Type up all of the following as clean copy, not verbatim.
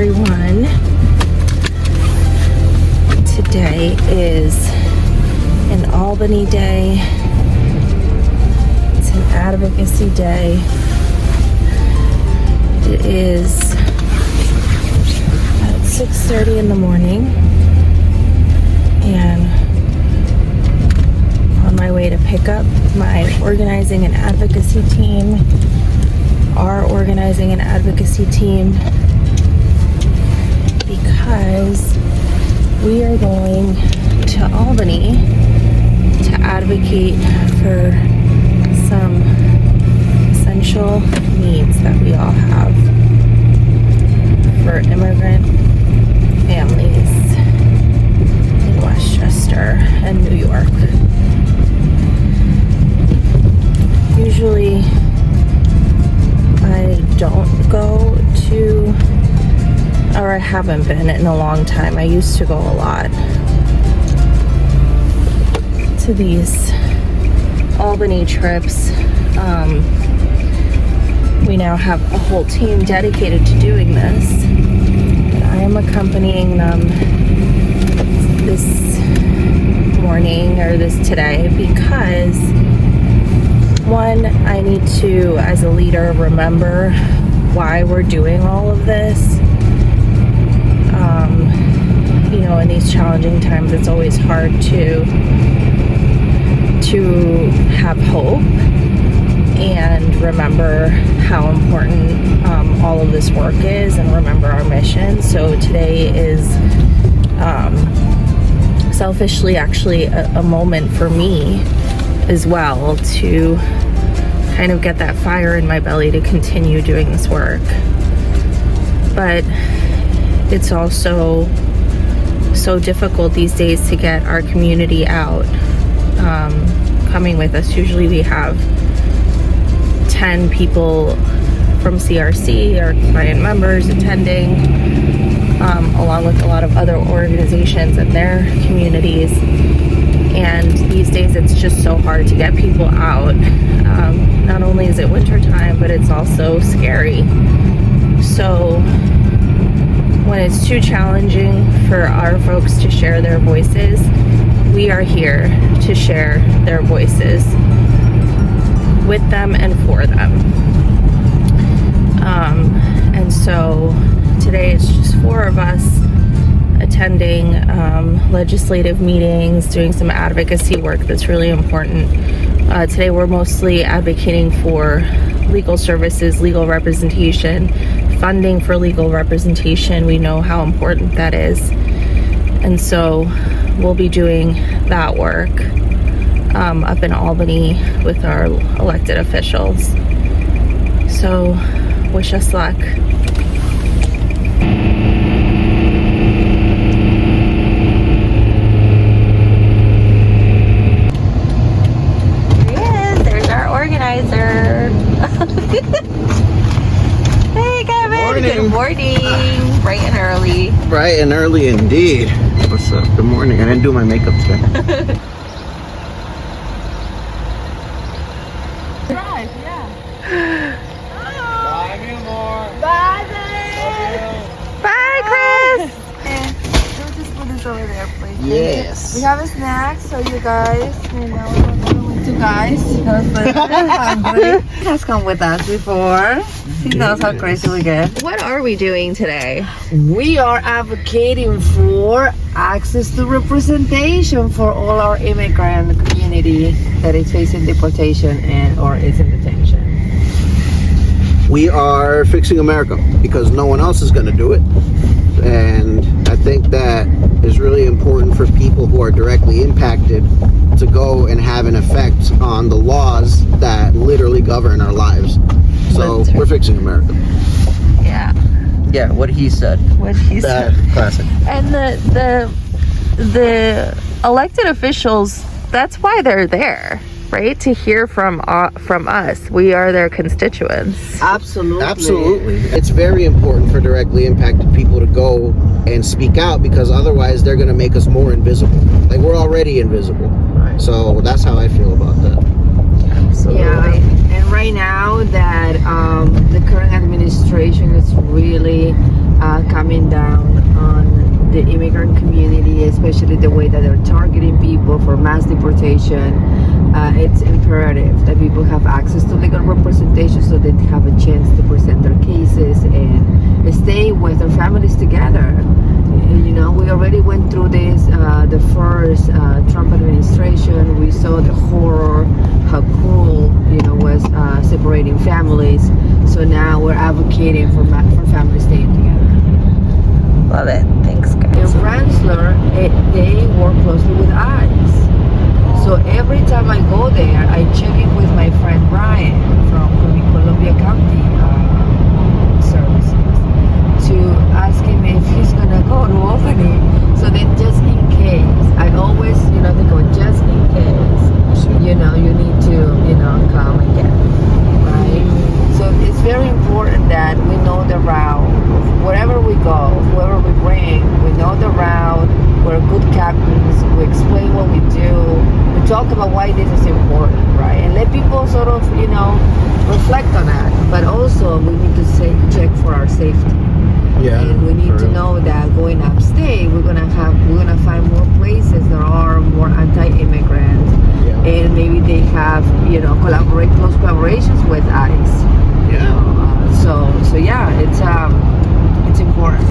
everyone. Today is an Albany day. It's an advocacy day. It is at 6:30 in the morning, and on my way to pick up my organizing and advocacy team, our organizing and advocacy team, because we are going to Albany to advocate for some essential needs that we all have for immigrant families in Westchester and New York. Usually I don't go to, or I haven't been in a long time. I used to go a lot to these Albany trips. We now have a whole team dedicated to doing this, and I am accompanying them this morning, or today, because one, I need to, as a leader, remember why we're doing all of this. In these challenging times, it's always hard to have hope and remember how important all of this work is, and remember our mission. So today is selfishly actually a moment for me as well to kind of get that fire in my belly to continue doing this work. But it's also so difficult these days to get our community out coming with us. Usually we have 10 people from CRC, our client members, attending, along with a lot of other organizations and their communities. And these days it's just so hard to get people out. Not only is it winter time, but it's also scary. So when it's too challenging for our folks to share their voices, we are here to share their voices with them and for them. And so today it's just 4 of us attending legislative meetings, doing some advocacy work that's really important. Today we're mostly advocating for legal services, legal representation, funding for legal representation. We know how important that is. And so we'll be doing that work up in Albany with our elected officials. So wish us luck. Organizer. Hey Kevin. Good morning. Bright and early. Bright and early indeed. What's up? Good morning. I didn't do my makeup today. Drive, yeah. Bye, Gilmore. Bye, babe. Bye, Chris. We'll just put this over there, please. Yes. We have a snack, so you guys, and now we're going with 2 guys because they're hungry. He has come with us before. He knows how crazy we get. What are we doing today? We are advocating for access to representation for all our immigrant community that is facing deportation and or is in detention. We are fixing America because no one else is going to do it. And I think that is really important for people who are directly impacted to go and have an effect on the laws that literally govern our lives. So we're fixing America. Yeah. Yeah, what he said. What he said. Classic. And the elected officials, that's why they're there, right? To hear from us. We are their constituents. Absolutely. It's very important for directly impacted people to go and speak out, because otherwise they're going to make us more invisible. Like, we're already invisible. Right. So that's how I feel about that. Absolutely. Yeah, and right now that the current administration is really coming coming down on the immigrant community, especially the way that they're targeting people for mass deportation. It's imperative that people have access to legal representation so they have a chance to present their cases and stay with their families together. You know, we already went through this, the first Trump administration. We saw the horror, how cruel, you know, was separating families. So now we're advocating for families staying together. Love it. Thanks, guys. In Rensselaer, they work closely with ICE. So every time I go there, I check in with my friend Brian from Columbia County Services to ask him if he's gonna go to Albany. So then, just in case, I always, you know, think, just in case, you know, you need to, you know, come and get me, right? So it's very important that we know the route. Wherever we go, whoever we bring, we know the route. We're good captains. We explain what we do. We talk about why this is important, right? And let people sort of, you know, reflect on that. But also, we need to check for our safety. Yeah. And we need to know that going upstate, we're gonna find more places that are more anti-immigrant, and maybe they have, you know, close collaborations with ICE. Yeah. So yeah, it's important.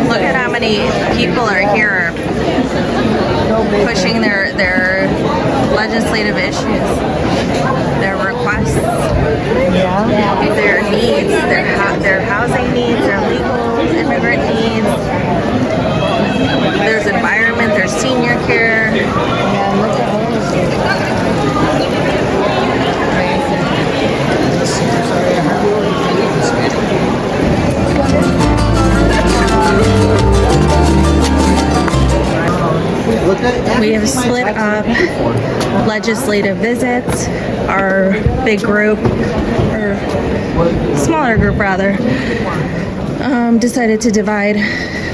Look at how many people are here pushing their legislative issues, their requests, their needs, their housing needs, their legal immigrant needs. There's environment, there's senior care. We have split up legislative visits. Our big group, or smaller group rather, decided to divide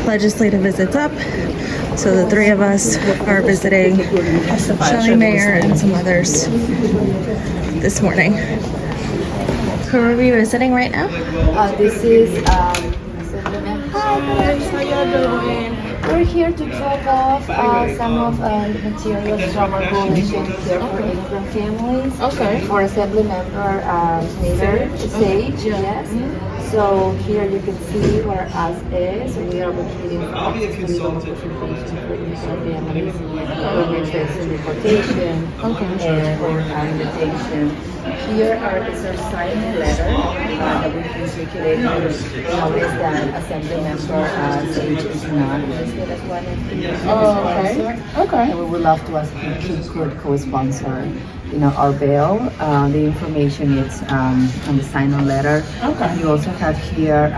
legislative visits up. So the three of us are visiting Shelley Mayer and some others this morning. Who are we visiting right now? This is Assemblyman. Hi guys, how you doing? We're here to drop off some of the materials from our coalition here for immigrant families. Okay. For Assembly Member Sage, yes. So here you can see where us is. We are located for legal representation for immigrant families who are facing deportation and or invitation. Here is our signing letter that we've been circulating. Notice that Assembly Member Sage is not listed as one of the sponsors. Okay. And we would love to ask if he could co-sponsor, you know, our bill. The information is on the sign-on letter. Okay. You also have here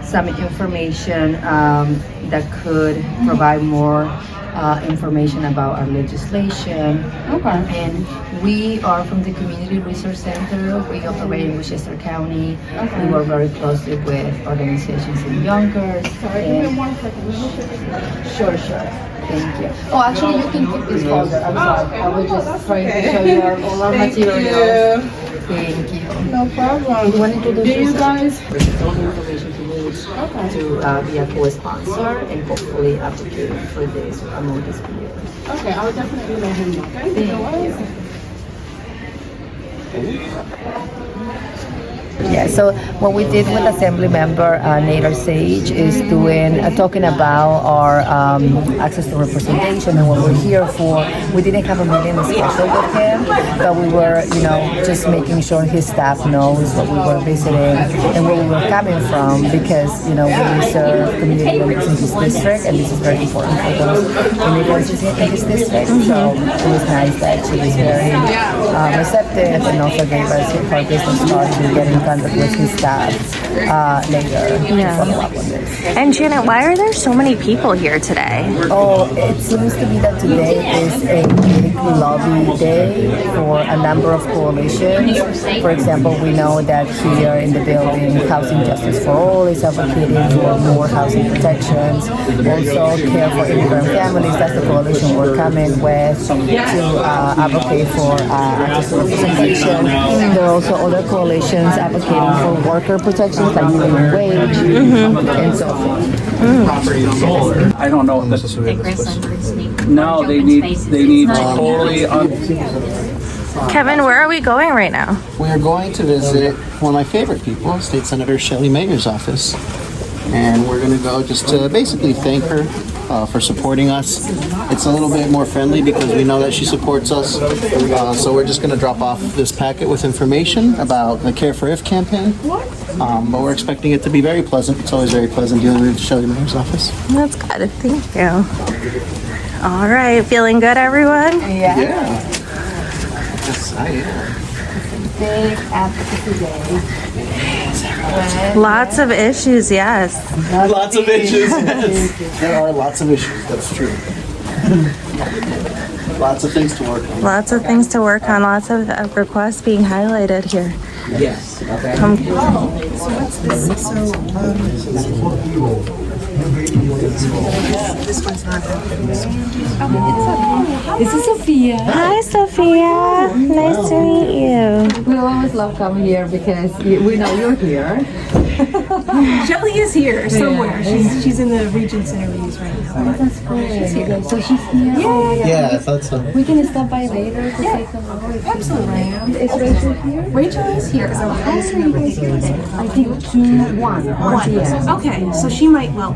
some information that could provide more information about our legislation. Okay. And we are from the Community Resource Center. We operate in Westchester County. Okay. We work very closely with organizations in Yonkers. Sorry, give me 1 second. Let me check it. Sure. Thank you. Oh, actually, you can keep this folder. I'm sorry. I was just trying to show you all our materials. Thank you. No problem. You want to introduce you guys? all the information you need to be a co-sponsor and hopefully advocate for this among these communities. Okay, I'll definitely let him know. Thank you. Yeah, so what we did with Assembly Member Nader Sage is talking about our access to representation and what we're here for. We didn't have a meeting scheduled with him, but we were, just making sure his staff knows what we were visiting and where we were coming from because, we serve community members in his district and this is very important for those immigrants in his district. So it was nice that she was very receptive and also gave us her business card to get in contact with his staff later to follow up on this. And Janet, why are there so many people here today? Oh, it seems to be that today is a big lobby day for a number of coalitions. For example, we know that here in the building, Housing Justice for All is advocating for more housing protections. Also, Care for Immigrant Families, that's the coalition we're coming with to advocate for access to representation. There are also other coalitions advocating for worker protections like minimum wage and so forth. I don't know if this is no, they need totally Kevin, where are we going right now? We are going to visit one of my favorite people, State Senator Shelley Mager's office. And we're going to go just to basically thank her for supporting us. It's a little bit more friendly because we know that she supports us. So we're just going to drop off this packet with information about the Care for If campaign. But we're expecting it to be very pleasant. It's always very pleasant dealing with Shelley Mager's office. That's good. Thank you. All right. Feeling good, everyone? Yeah. Yes, I am. Big Advocacy Day. Lots of issues, yes. Lots of issues, yes. There are lots of issues, that's true. Lots of things to work on. Lots of things to work on. Lots of requests being highlighted here. Yes. Okay. This one's not This is Sophia. Hi, Sophia. Nice to meet you. We always love coming here because we know you're here. Shelly is here somewhere. She's in the Region Center we use right now. That's great. She's here. So she's here. Yeah, I thought so. We can stop by later to take a look if she's around. Is Rachel here? Rachel is here. So how long are you guys here today? I think 1 p.m. Okay, so she might, well,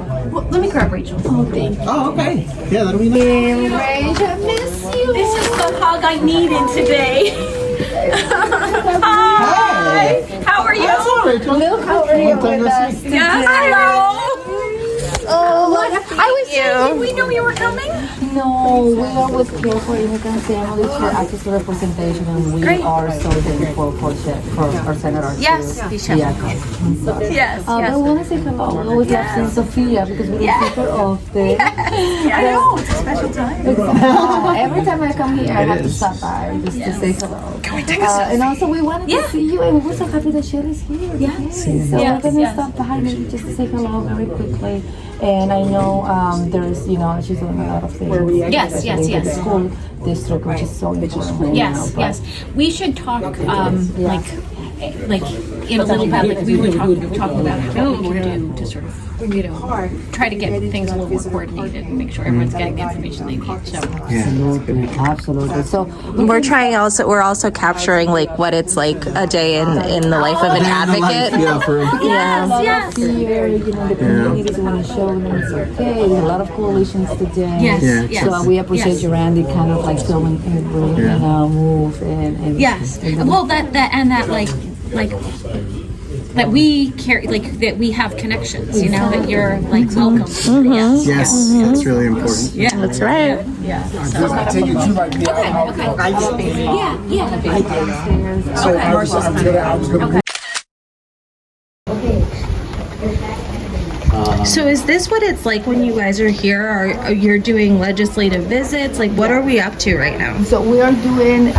let me grab Rachel. Oh, thank you. Oh, okay. Yeah, that'll be nice. Rachel, miss you. This is the hug I needed today. Hi. How are you? Rachel. How are you with us? Yes. Hello. Oh, I was saying, did we know you were coming? no, we are with Care for Immigrant Families for access to representation, and we are so thankful for our senator. Yes. Yes. But I want to say hello. We always love seeing Sophia because we don't see her often. I know. It's a special time. Every time I come here, I have to stop by just to say hello. Can we take a selfie? And also, we wanted to see you, and we're so happy that Shelley's here. Yes. So we're going to stop by maybe just to say hello very quickly. And I know there's, she's doing a lot of things. Yes. The school district, which is so important. Yes. We should talk, like in a little bit, like we were talking about what we can do to sort of, try to get things a little more coordinated and make sure everyone's getting the information they need. So. Absolutely. So We're also capturing like what it's like a day in the life of an advocate. Yeah, for Yes. here, the communities want to show them it's okay. There's a lot of coalitions today. Yes. So we appreciate you, Randy, kind of like showing every move and Yes. Well, that that we carry, like that we have connections. That you're like welcome. Yes, that's really important. Yeah. That's right. So is this what it's like when you guys are here? Or you're doing legislative visits? Like, what are we up to right now? So we are doing,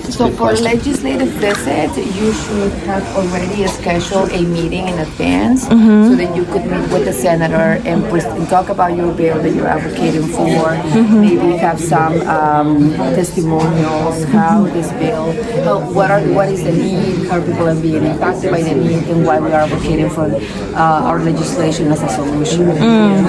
so for legislative visit, you should have already scheduled a meeting in advance so that you could meet with the senator and talk about your bill that you're advocating for. Maybe have some testimonials, how this bill, what is the need, how people are being impacted by the need, and why we are advocating for our legislation as a solution.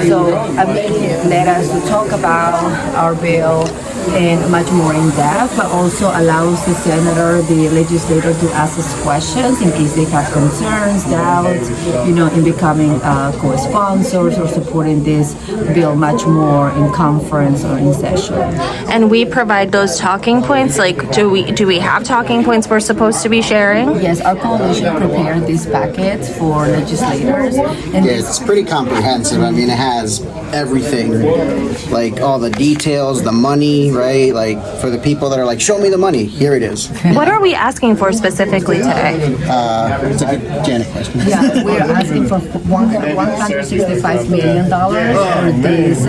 So a meeting led us to talk about our bill and much more in depth, but also allows the senator, the legislator, to ask us questions in case they have concerns, doubts, in becoming co-sponsors or supporting this bill much more in conference or in session. And we provide those talking points. Like, do we have talking points we're supposed to be sharing? Yes, our coalition prepared these packets for legislators. And it's pretty comprehensive. I mean, it has everything, like all the details, the money, right? Like for the people that are like, show me the money, here it is. What are we asking for specifically today? It's a good Janet question. Yeah, we're asking for $165 million for this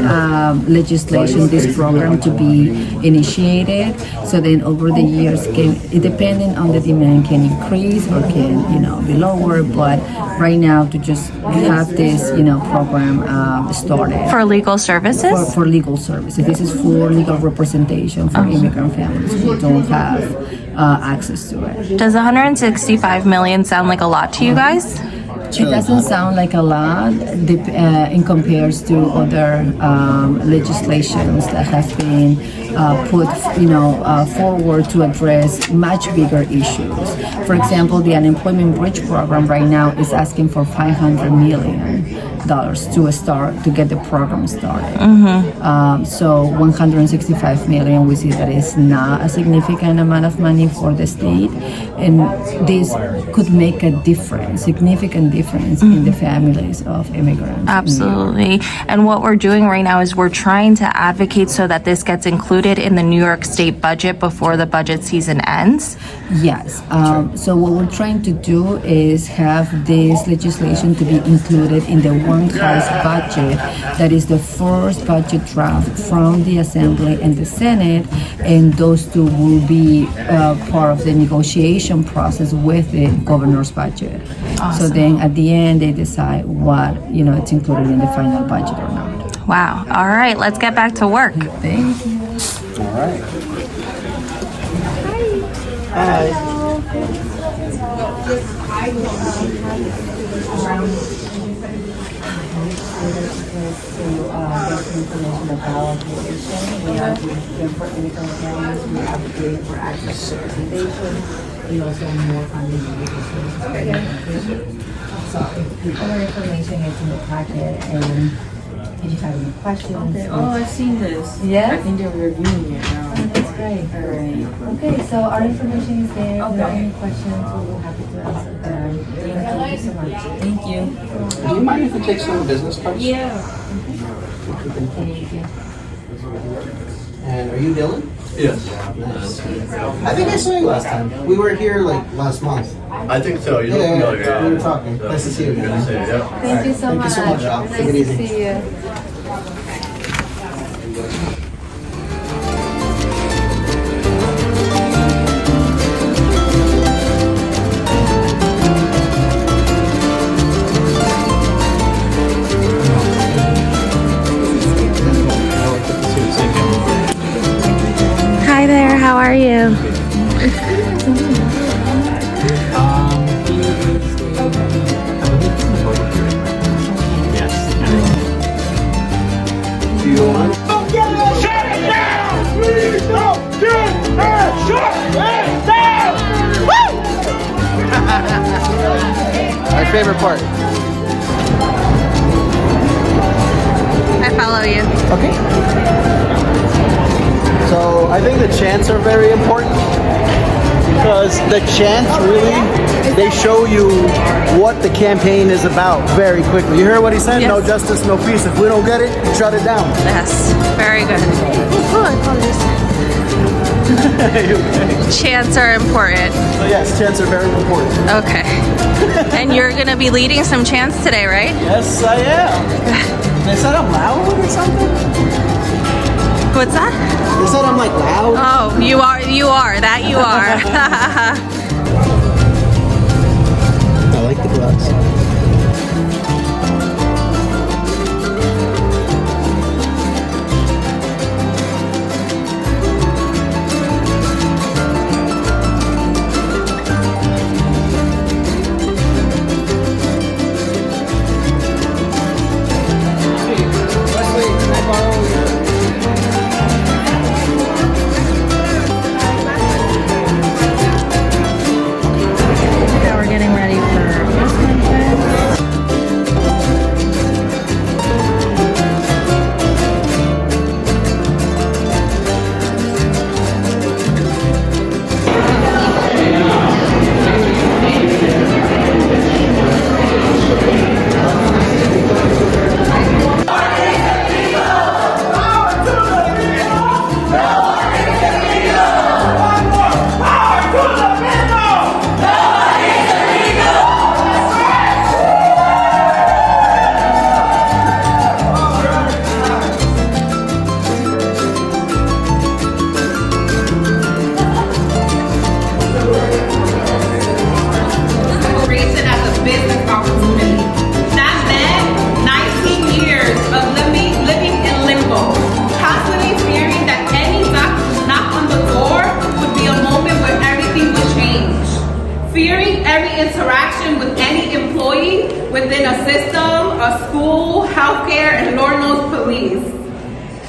legislation, this program to be initiated. So then over the years, depending on the demand, can increase or can be lower. But right now, to just have this program started For legal services? for legal services. This is for legal representation for immigrant families who don't have access to it. Does 165 million sound like a lot to you guys? It doesn't sound like a lot in compares to other legislations that have been put, forward to address much bigger issues. For example, the unemployment bridge program right now is asking for $500 million to get the program started. So 165 million, we see that is not a significant amount of money for the state, and this could make a difference, significant difference in the families of immigrants. Absolutely. And what we're doing right now is we're trying to advocate so that this gets included in the New York State budget before the budget season ends. Yes. So what we're trying to do is have this legislation to be included in the one-class budget. That is the first budget draft from the Assembly and the Senate, and those two will be part of the negotiation process with the governor's budget. Awesome. So then at the end, they decide what, it's included in the final budget or not. Wow. All right, let's get back to work. Thank you. All right. Hi. Information about coalition. We are doing for immigrant families. We are advocating for access to representation. We also have more funding for legal services. So all our information is in the packet, and if you have any questions. Okay. Oh, I've seen this. Yeah? I think they're reviewing it now. Oh, that's great. All right. Okay, so our information is there. If there are Okay. any questions, we'll be happy to answer them. Thank you so much. Thank you. Do you mind if we take some business cards? Yeah. Thank you. And are you Dylan? Yes. Nice. I think I saw you last time. We were here like last month. I think so. You look Yeah, familiar. yeah, we were talking. Nice to see you Good to again. see you. Yeah. Thank you so Thank much. you so much, Al. Nice Take it easy. to see you. Hi there, how are you? Do you want? My favorite part. I follow you. Okay. So I think the chants are very important because the chants really, they show you what the campaign is about very quickly. You hear what he said? Yes. No justice, no peace. If we don't get it, shut it down. Yes, very good. Oh, I apologize. Chants are important. So yes, chants are very important. Okay. And you're gonna be leading some chants today, right? Yes, I am. They said I'm loud or something? What's that? They said I'm like loud. Oh, you are. That you are. I like the gloves. Now we're getting ready for postman. Creation as a business opportunity. That meant 19 years of living in limbo, constantly fearing that any knock on the door would be a moment where everything would change. Fearing every interaction with any employee within a system, a school, healthcare, and Lord knows police.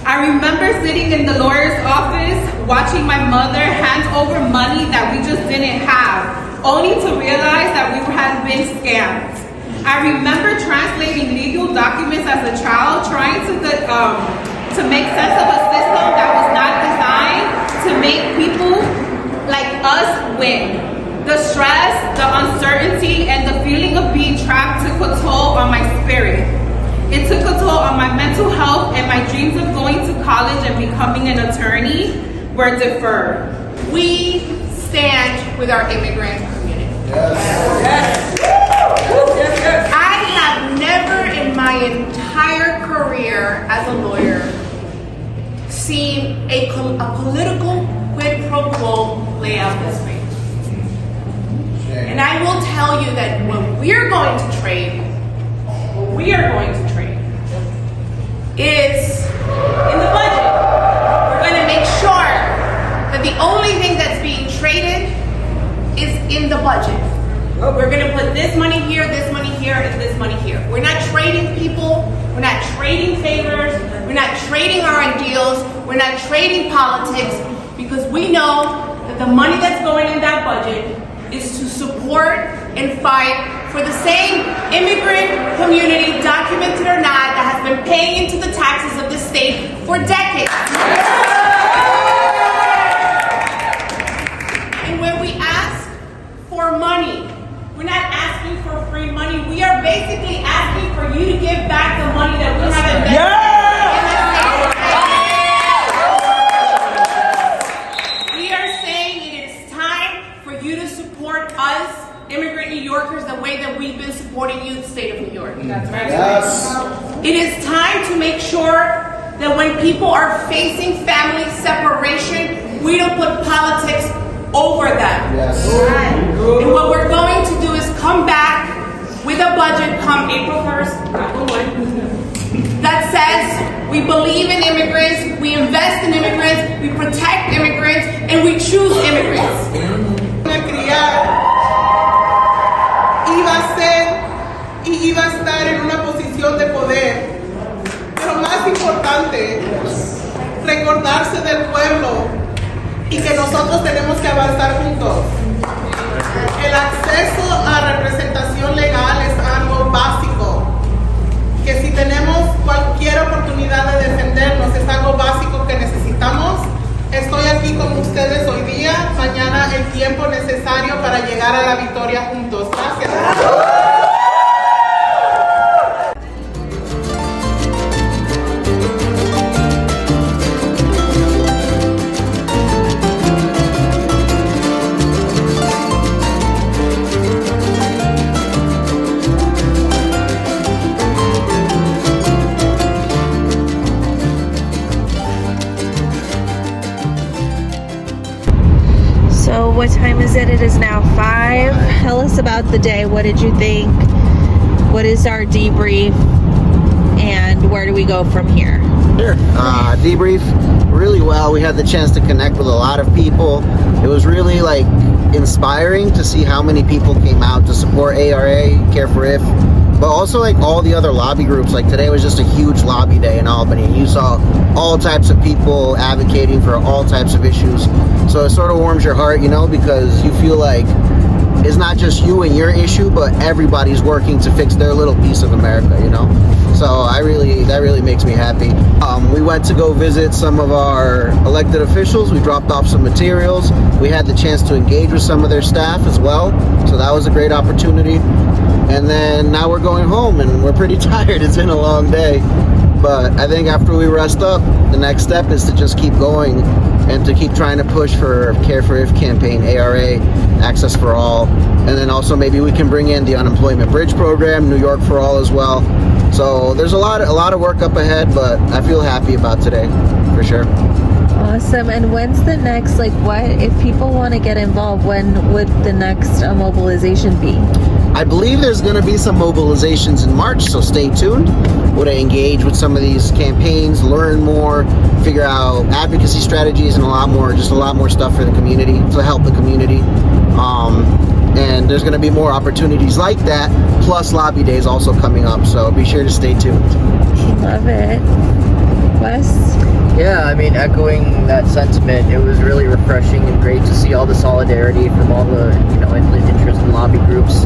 I remember sitting in the lawyer's office watching my mother hand over money that we just didn't have, only to realize that we had been scammed. I remember translating legal documents as a child, trying to make sense of a system that was not designed to make people like us win. The stress, the uncertainty, and the feeling of being trapped took a toll on my spirit. It took a toll on my mental health, and my dreams of going to college and becoming an attorney were deferred. We stand with our immigrant community. I have never in my entire career as a lawyer seen a political quid pro quo lay out this way. And I will tell you that when we're going to trade, is in the budget. We're going to make sure that the only thing that's being traded is in the budget. We're going to put this money here, and this money here. We're not trading people. We're not trading favors. We're not trading our ideals. We're not trading politics, because we know that the money that's going in that budget is to support and fight for the same immigrant community, documented or not, that has been paying into the taxes of this state for decades. And when we ask for money, we're not asking for free money. We are basically asking for you to give back the money that we have invested in the state. We are saying it is time for you to support us, immigrant New Yorkers, the way that we've been supporting you in the state of New York. That's right. Yes. It is time to make sure that when people are facing family separation, we don't put politics over them. Yes. And what we're going to do is come back with a budget come April 1st, that says we believe in immigrants, we invest in immigrants, we protect immigrants, and we choose immigrants. Iba a ser y iba a estar en una posición de poder, pero más importante, recordarse del pueblo y que nosotros tenemos que avanzar juntos. El acceso a representación legal es algo básico, que si tenemos cualquier oportunidad de defendernos es algo básico que necesitamos. Estoy aquí con ustedes hoy día, mañana el tiempo necesario para llegar a la victoria juntos. Gracias. time is it? It is now 5. Tell us about the day. What did you think? What is our debrief? And where do we go from here? Sure. Debrief really well. We had the chance to connect with a lot of people. It was really like inspiring to see how many people came out to support ARA, Care for If, but also like all the other lobby groups. Like today was just a huge lobby day in Albany, and you saw all types of people advocating for all types of issues. So it sort of warms your heart, you know, because you feel like it's not just you and your issue, but everybody's working to fix their little piece of America, you know. So that really makes me happy. We went to go visit some of our elected officials. We dropped off some materials. We had the chance to engage with some of their staff as well. So that was a great opportunity. And then now we're going home, and we're pretty tired. It's been a long day. But I think after we rest up, the next step is to just keep going and to keep trying to push for Care for If campaign, ARA, Access for All. And then also maybe we can bring in the Unemployment Bridge Program, New York for All as well. So there's a lot of work up ahead, but I feel happy about today, for sure. Awesome. And when's the next, like, what, if people want to get involved, when would the next mobilization be? I believe there's going to be some mobilizations in March, so stay tuned. We're going to engage with some of these campaigns, learn more, figure out advocacy strategies, and a lot more stuff for the community, to help the community. And there's going to be more opportunities like that, plus lobby days also coming up, so be sure to stay tuned. Love it. Wes? Yeah, I mean, echoing that sentiment, it was really refreshing and great to see all the solidarity from all the, interest and lobby groups.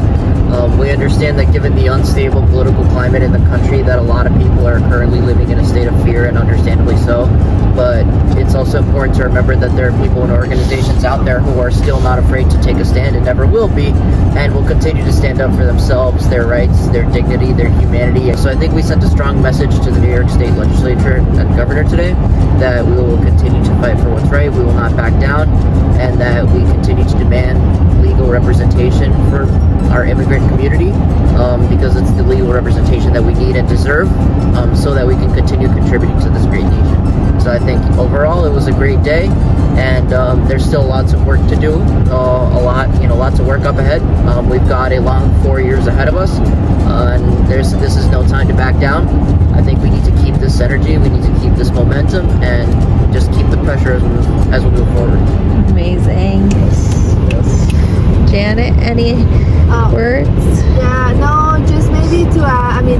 We understand that given the unstable political climate in the country, that a lot of people are currently living in a state of fear, and understandably so. But it's also important to remember that there are people and organizations out there who are still not afraid to take a stand, and never will be, and will continue to stand up for themselves, their rights, their dignity, their humanity. So I think we sent a strong message to the New York State Legislature and Governor today that we will continue to fight for what's right, we will not back down, and that we continue to demand legal representation for our immigrant community, because it's the legal representation that we need and deserve, so that we can continue contributing to this great nation. So I think overall it was a great day, and there's still lots of work to do, lots of work up ahead. We've got a long 4 years ahead of us, and this is no time to back down. I think we need to keep this energy, we need to keep this momentum, and just keep the pressure as we move forward. Amazing. Janet, any words? Yeah, no, just maybe to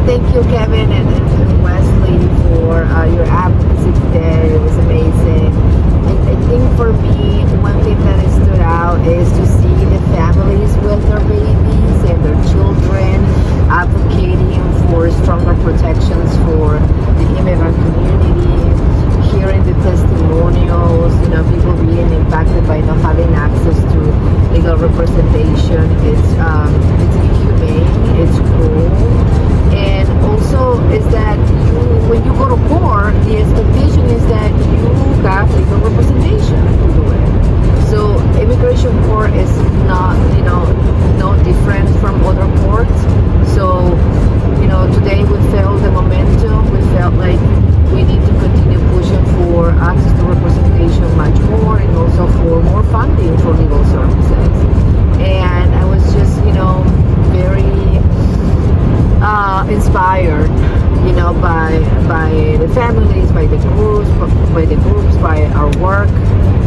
thank you, Kevin and Wesley, for your advocacy today. It was amazing. And I think for me, one thing that stood out is to see the families with their babies and their children advocating for stronger protections for the immigrant community, hearing the testimonials, people being impacted by not having access to legal representation. It's inhumane, it's cruel, and also is that when you go to court, the expectation is that you have legal representation to do it. So immigration court is not, no different from other courts. So, today we felt the momentum. We felt like we need to continue pushing for access to representation much more, and also for more funding for legal services. And I was just, very inspired, by the families, by the groups, by our work,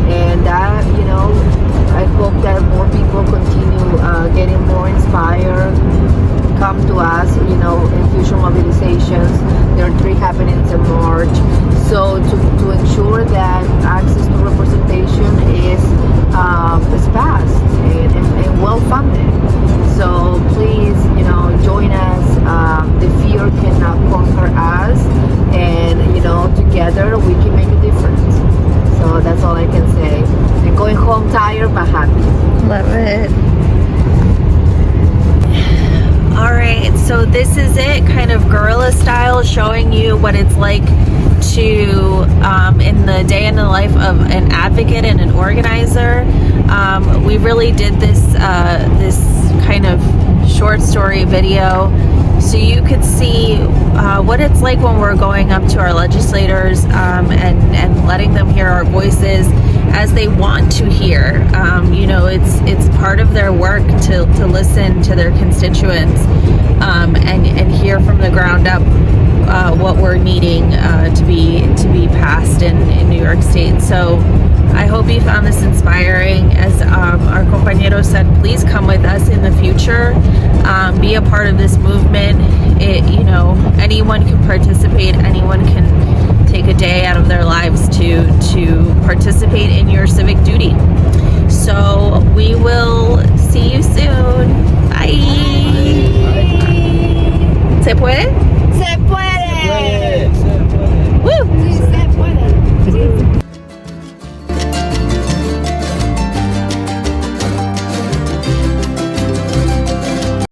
and that, I hope that more people continue getting more inspired. Come to us, in future mobilizations. There are 3 happenings in March. So to ensure that access to representation is passed and well funded. So please, join us. The fear cannot conquer us, and together we can make a difference. So that's all I can say. And going home tired but happy. Love it. All right, so this is it, kind of guerrilla style, showing you what it's like to, in the day in the life of an advocate and an organizer. We really did this kind of short story video so you could see what it's like when we're going up to our legislators and letting them hear our voices, as they want to hear. You know, it's part of their work to listen to their constituents and hear from the ground up what we're needing to be passed in New York State. So I hope you found this inspiring. As our compañero said, please come with us in the future. Be a part of this movement. You know, anyone can participate. Anyone can take a day out of their lives to participate in your civic duty. So we will see you soon. Bye. ¿Se puede?